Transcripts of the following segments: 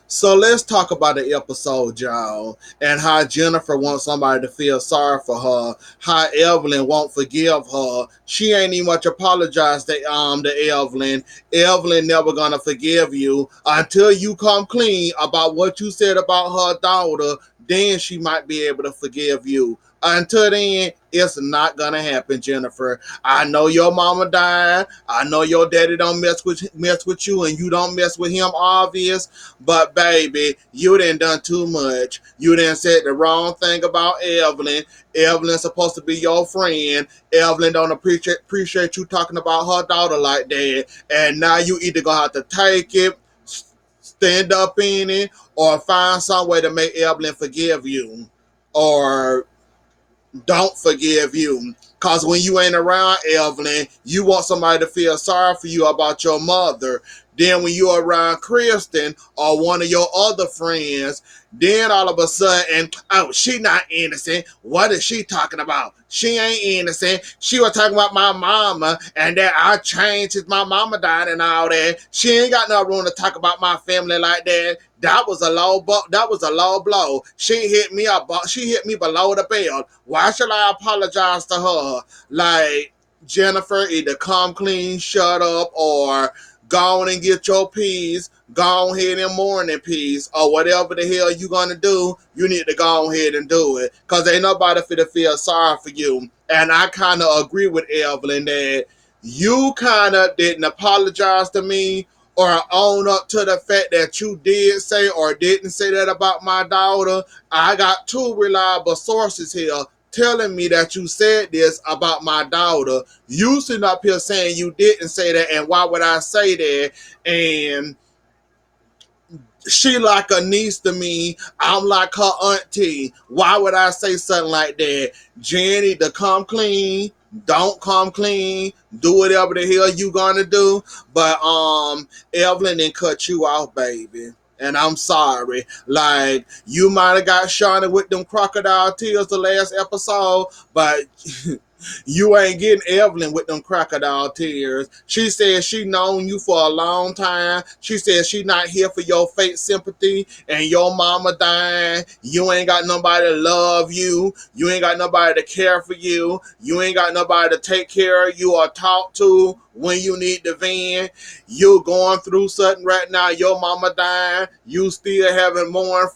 So let's talk about the episode, y'all, and how Jennifer wants somebody to feel sorry for her. How Evelyn won't forgive her. She ain't even much apologize to Evelyn. Evelyn never gonna forgive you until you come clean about what you said about her daughter. Then she might be able to forgive you. Until then, it's not gonna happen, Jennifer. I know your mama died. I know your daddy don't mess with you, and you don't mess with him, obvious. But baby, you done too much. You done said the wrong thing about Evelyn. Evelyn's supposed to be your friend. Evelyn don't appreciate you talking about her daughter like that. And now you either gonna have to take it, stand up in it, or find some way to make Evelyn forgive you. Or don't forgive you. Cause when you ain't around Evelyn, you want somebody to feel sorry for you about your mother. Then when you're around Kristen or one of your other friends, then all of a sudden, oh, she not innocent. What is she talking about? She ain't innocent. She was talking about my mama and that I changed since my mama died and all that. She ain't got no room to talk about my family like that. That was a low blow. She hit me up. She hit me below the belt. Why should I apologize to her? Like, Jennifer, either come clean, shut up, or go on and get your peace. Go ahead and mourn in peace, or whatever the hell you gonna do. You need to go ahead and do it, cause ain't nobody finna feel sorry for you. And I kind of agree with Evelyn that you kind of didn't apologize to me or own up to the fact that you did say or didn't say that about my daughter. I got two reliable sources here telling me that you said this about my daughter. You sitting up here saying you didn't say that, and why would I say that? And she like a niece to me. I'm like her auntie. Why would I say something like that? Jenny, to come clean. Don't come clean. Do whatever the hell you gonna do. But Evelyn didn't cut you off, baby. And I'm sorry. Like, you might have got Shawnee with them crocodile tears the last episode, but you ain't getting Evelyn with them crocodile tears. She said she known you for a long time. She said she not here for your fake sympathy and your mama dying. You ain't got nobody to love you. You ain't got nobody to care for you. You ain't got nobody to take care of you or talk to when you need the van. You going through something right now. Your mama dying. You still haven't mourned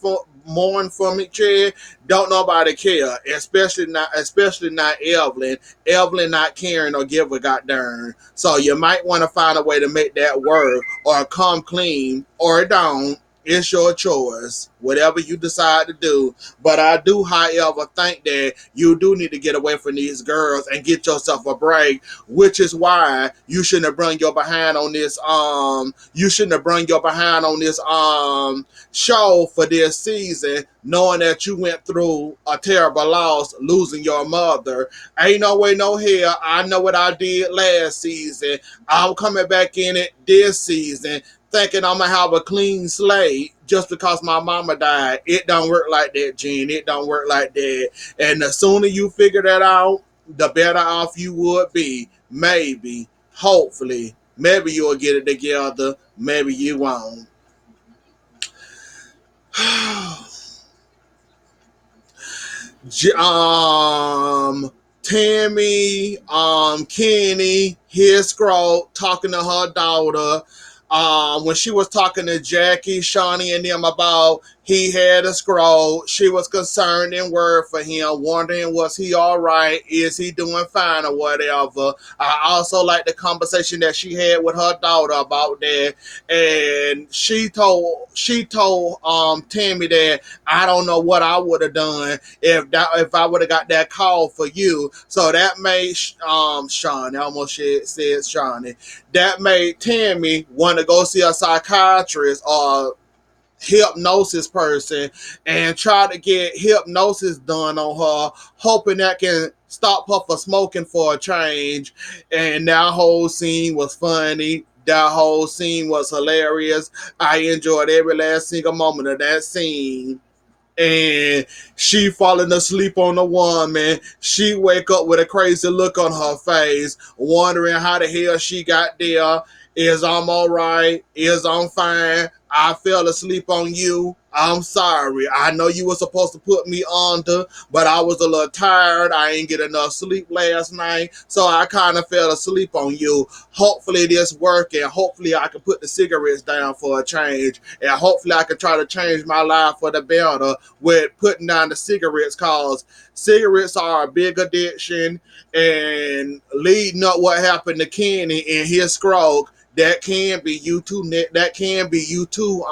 from each other. Don't nobody care, especially not Evelyn. Evelyn not caring or give a goddamn. So you might want to find a way to make that work or come clean or don't. It's your choice, whatever you decide to do. But I do, however, think that you do need to get away from these girls and get yourself a break, which is why you shouldn't have brung your behind on this. You shouldn't have brung your behind on this show for this season, knowing that you went through a terrible loss, losing your mother. Ain't no way, no hell. I know what I did last season. I'm coming back in it this season, thinking I'm gonna have a clean slate just because my mama died. It don't work like that, Gene. It don't work like that. And the sooner you figure that out, the better off you would be. Maybe, hopefully, maybe you'll get it together. Maybe you won't. Tami, Kenny, his scroll talking to her daughter. When she was talking to Jackie, Shawnee, and them about he had a scroll, she was concerned and worried for him, wondering was he all right? Is he doing fine or whatever? I also like the conversation that she had with her daughter about that, and she told Tami that I don't know what I would have done if I would have got that call for you. So that made Shawnee, I almost said Shawnee, that made Tami want to go see a psychiatrist or hypnosis person and try to get hypnosis done on her, hoping that can stop her from smoking for a change. And that whole scene was funny. That whole scene was hilarious. I enjoyed every last single moment of that scene. And she falling asleep on the woman. She wake up with a crazy look on her face, wondering how the hell she got there. Is I'm all right? Is I'm fine? I fell asleep on you. I'm sorry. I know you were supposed to put me under, but I was a little tired. I ain't get enough sleep last night, so I kind of fell asleep on you. Hopefully this work, and hopefully I can put the cigarettes down for a change, and hopefully I can try to change my life for the better with putting down the cigarettes, cause cigarettes are a big addiction, and leading up what happened to Kenny and his stroke, that can be you too. That can be you too.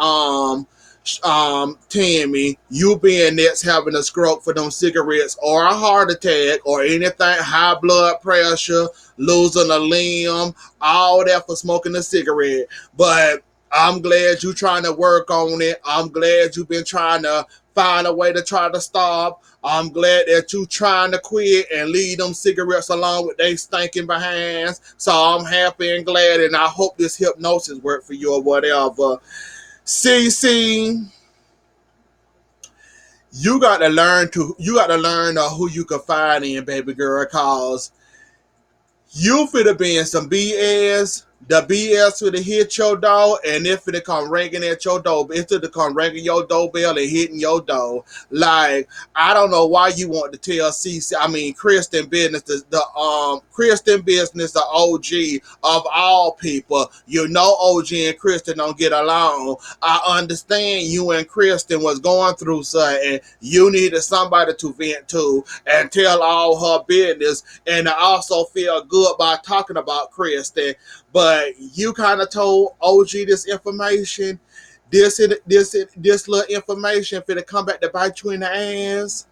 Tami, you being next having a stroke for them cigarettes, or a heart attack, or anything, high blood pressure, losing a limb, all that for smoking a cigarette. But I'm glad you trying to work on it. I'm glad you've been trying to find a way to try to stop. I'm glad that you trying to quit and leave them cigarettes along with they stinking behinds. So I'm happy and glad, and I hope this hypnosis work for you or whatever. CC, you got to learn who you confide in, baby girl, cause you finna be in some BS. The BS finna hit your door, and it finna come ringing at your door. It's finna come ringing your doorbell and hitting your door. Like, I don't know why you want to tell CC. I mean, Kristen business, the Kristen business, the OG of all people. You know, OG and Kristen don't get along. I understand you and Kristen was going through something. You needed somebody to vent to and tell all her business, and I also feel good by talking about Kristen. But you kind of told OG this information, this little information for to come back to bite you in the ass.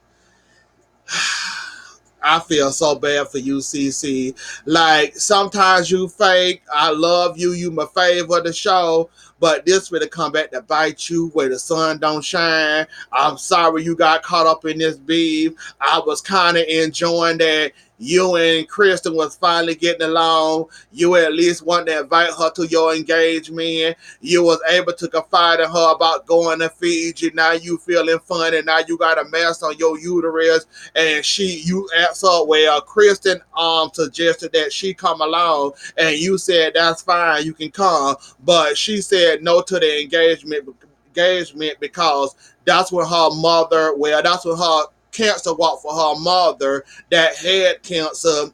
I feel so bad for you, CC. Like, sometimes you fake. I love you. You my favorite of the show. But this will come back to bite you where the sun don't shine. I'm sorry you got caught up in this beef. I was kind of enjoying that you and Kristen was finally getting along. You at least wanted to invite her to your engagement. You was able to confide in her about going to Fiji. Now you feeling fun, and now you got a mess on your uterus, and you asked her, well, Kristen suggested that she come along, and you said that's fine, you can come, but she said no to the engagement because that's when her cancer walked for her mother that had cancer.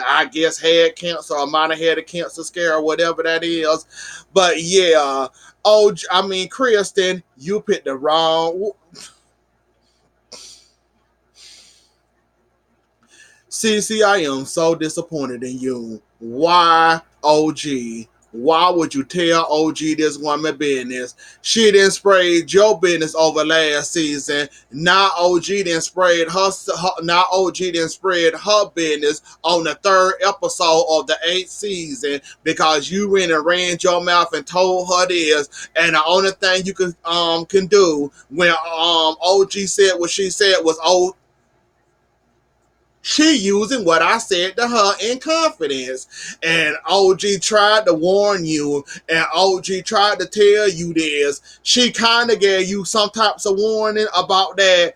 I guess had cancer or might have had a cancer scare or whatever that is. But yeah, I mean, Kristen, you picked the wrong. CC, I am so disappointed in you. Why, OG? Why would you tell OG this woman business? She didn't sprayed your business over last season. Now OG didn't sprayed Now OG didn't spread her business on the third episode of the eighth season because you went and ran your mouth and told her this. And the only thing you can do when OG said what she said was, oh, she using what I said to her in confidence. And OG tried to warn you, and OG tried to tell you this. She kind of gave you some types of warning about that.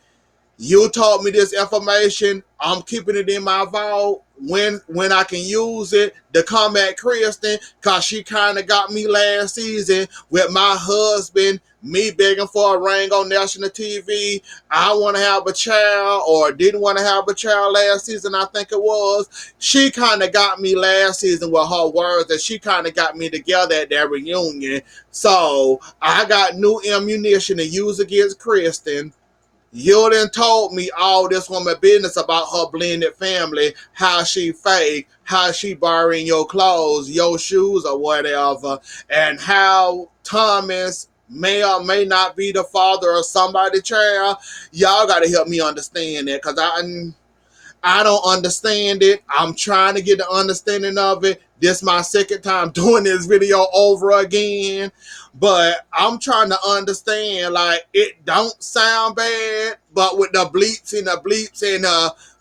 You taught me this information. I'm keeping it in my vault when I can use it to come at Kristen, because she kind of got me last season with my husband, me begging for a ring on national TV. I want to have a child, or didn't want to have a child last season, I think it was. She kind of got me last season with her words, and she kind of got me together at that reunion. So I got new ammunition to use against Kristen. You done told me all this woman business about her blended family, how she fake, how she borrowing your clothes, your shoes, or whatever, and how Thomas may or may not be the father of somebody's child. Y'all got to help me understand that, because I don't understand it. I'm trying to get the understanding of it. This is my second time doing this video over again. But I'm trying to understand, like, it don't sound bad, but with the bleeps and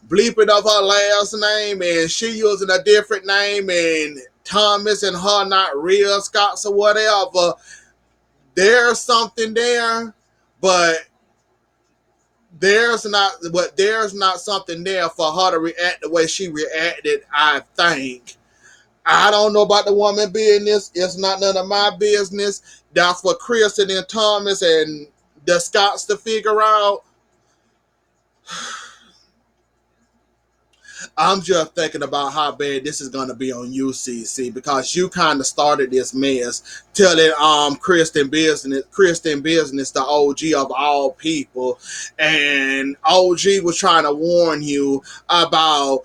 bleeping of her last name, and she using a different name, and Thomas and her not real Scots or whatever, there's something there, but there's not something there for her to react the way she reacted, I think. I don't know about the woman business. It's not none of my business. That's for Kristen and Thomas and the Scots to figure out. I'm just thinking about how bad this is gonna be on UCC because you kind of started this mess, telling Kristen business, the OG of all people, and OG was trying to warn you about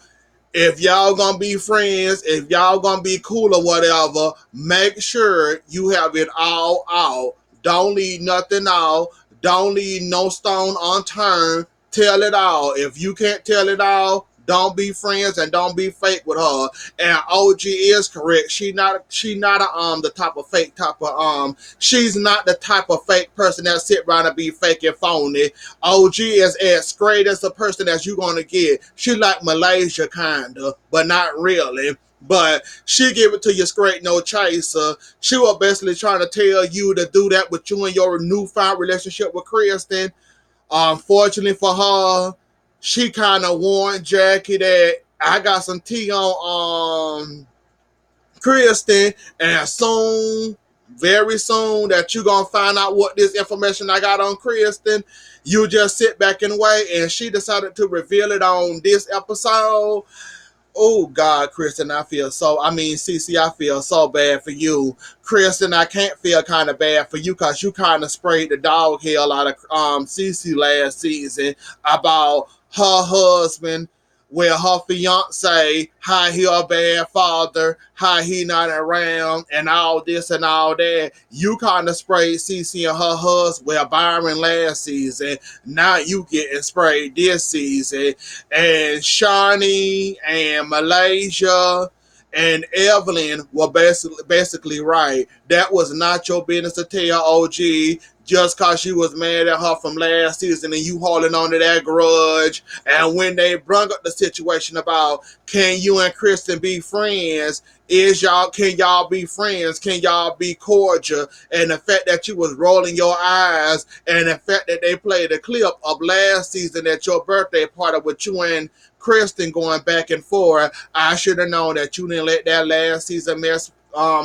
if y'all gonna be friends, if y'all gonna be cool or whatever, make sure you have it all out. Don't leave nothing out. Don't leave no stone unturned. Tell it all. If you can't tell it all, don't be friends and don't be fake with her. And OG is correct. She not a, the type of fake type of she's not the type of fake person that sit around and be fake and phony. OG is as straight as a person as you gonna get. She like Malaysia kinda, but not really. But she give it to you straight, no chaser. She was basically trying to tell you to do that with you and your newfound relationship with Kristen. Unfortunately for her, she kind of warned Jackie that I got some tea on Kristen, and soon, very soon, that you gonna find out what this information I got on Kristen. You just sit back and wait, and she decided to reveal it on this episode. Oh God, Kristen, CC, I feel so bad for you. Kristen, I can't feel kind of bad for you because you kind of sprayed the dog hell out of CC last season about her husband, where her fiance, how he a bad father, how he not around, and all this and all that. You kind of sprayed CC and her husband, well, Byron last season. Now you getting sprayed this season. And Shawnee and Malaysia and Evelyn were basically right. That was not your business to tell OG just because she was mad at her from last season and you holding on to that grudge. And when they brung up the situation about can you and Kristen be friends, can y'all be friends? Can y'all be cordial? And the fact that you was rolling your eyes and the fact that they played a clip of last season at your birthday party with you and Kristen going back and forth, I should have known that you didn't let that last season mess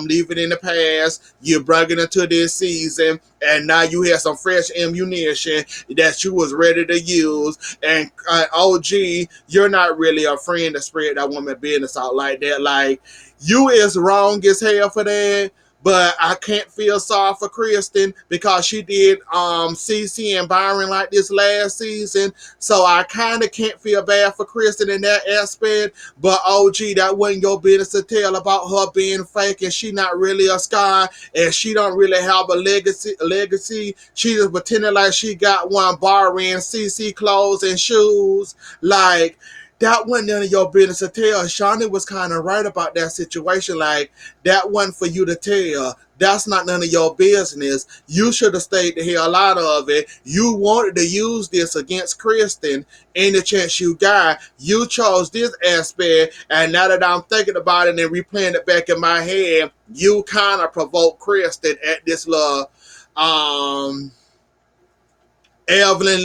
leave it in the past. You brought it into this season, and now you have some fresh ammunition that you was ready to use. And OG, you're not really a friend to spread that woman business out like that. Like, you is wrong as hell for that. But I can't feel sorry for Kristen because she did CC and Byron like this last season. So I kind of can't feel bad for Kristen in that aspect. But OG, that wasn't your business to tell about her being fake and she not really a sky and she don't really have a legacy. She just pretending like she got one, borrowing CC clothes and shoes. Like, that wasn't none of your business to tell. Shawnee was kind of right about that situation. Like, that wasn't for you to tell. That's not none of your business. You should have stayed the hell out of it. You wanted to use this against Kristen any chance you got. You chose this aspect, and now that I'm thinking about it and replaying it back in my head, you kind of provoked Kristen at this little Evelyn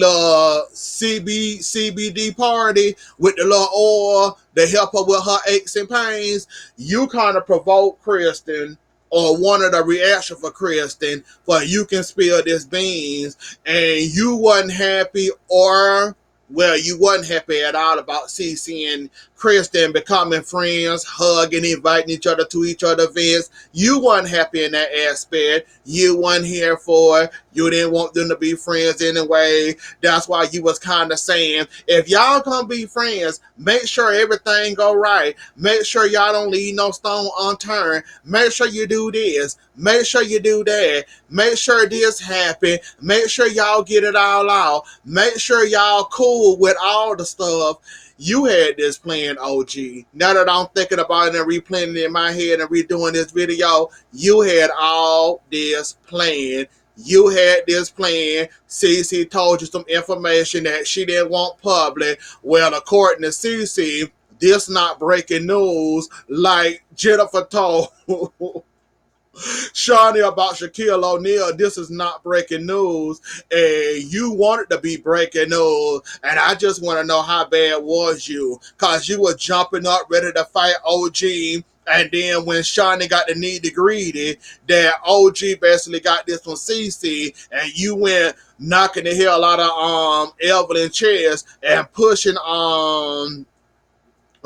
CBD party with the little oil to help her with her aches and pains. You kind of provoke Kristen or wanted a reaction for Kristen for you can spill this beans and you wasn't happy or well, you wasn't happy at all about CC and Kristen becoming friends, hugging, inviting each other to each other's events. You wasn't happy in that aspect. You wasn't here for it. You didn't want them to be friends anyway. That's why you was kind of saying, if y'all gonna be friends, make sure everything go right. Make sure y'all don't leave no stone unturned. Make sure you do this. Make sure you do that. Make sure this happen. Make sure y'all get it all out. Make sure y'all cool with all the stuff. You had this plan, OG. Now that I'm thinking about it and replaying it in my head and redoing this video, you had all this plan. You had this plan. Cece told you some information that she didn't want public. Well, according to Cece, this not breaking news like Jennifer told Shawnee about Shaquille O'Neal. This is not breaking news, and you want it to be breaking news. And I just want to know how bad was you, cause you were jumping up, ready to fight OG And then when Shawnee got the need greedy, that OG basically got this from CC, and you went knocking the hell out of Evelyn chairs and pushing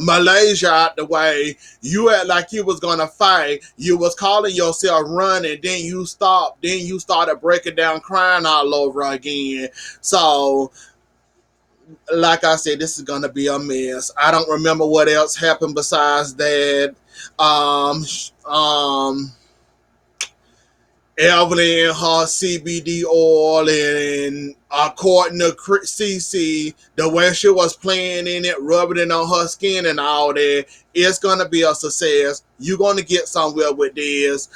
Malaysia out the way. You act like you was gonna fight. You was calling yourself running. Then you stopped. Then you started breaking down, crying all over again. So, like I said, this is gonna be a mess. I don't remember what else happened besides that. Um, um, Evelyn and her CBD oil, and according to CC, the way she was playing in it, rubbing it on her skin and all that, it's gonna be a success. You're gonna get somewhere with this.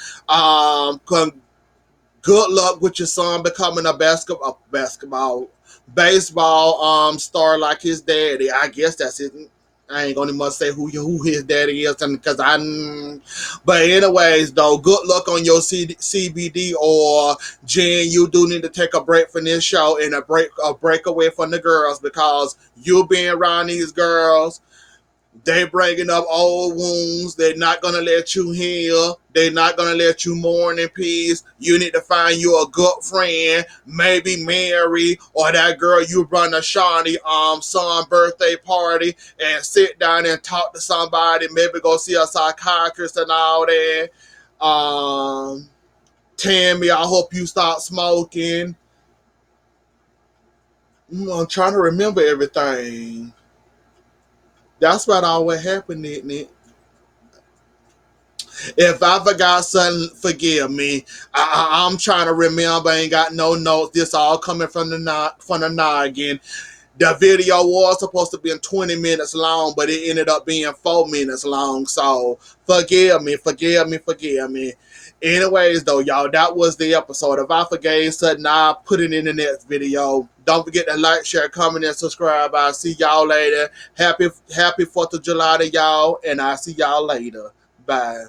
Good luck with your son becoming a baseball star like his daddy. I guess that's it. I ain't gonna must say who his daddy is, because but anyways, though, good luck on your CBD, or Jen. You do need to take a break from this show and a break away from the girls, because you being around these girls, they bringing up old wounds. They're not gonna let you heal. They're not gonna let you mourn in peace. You need to find you a good friend, maybe Mary or that girl you run a Shawnee son birthday party, and sit down and talk to somebody. Maybe go see a psychiatrist and all that. Tami, I hope you stop smoking. I'm trying to remember everything. That's about all what happened, isn't it? If I forgot something, forgive me. I'm trying to remember. I ain't got no notes. This all coming from the noggin. The video was supposed to be 20 minutes long, but it ended up being 4 minutes long. So forgive me, forgive me, forgive me. Anyways, though, y'all, that was the episode. If I forgave something, I'll put it in the next video. Don't forget to like, share, comment, and subscribe. I'll see y'all later. Happy 4th of July to y'all, and I'll see y'all later. Bye.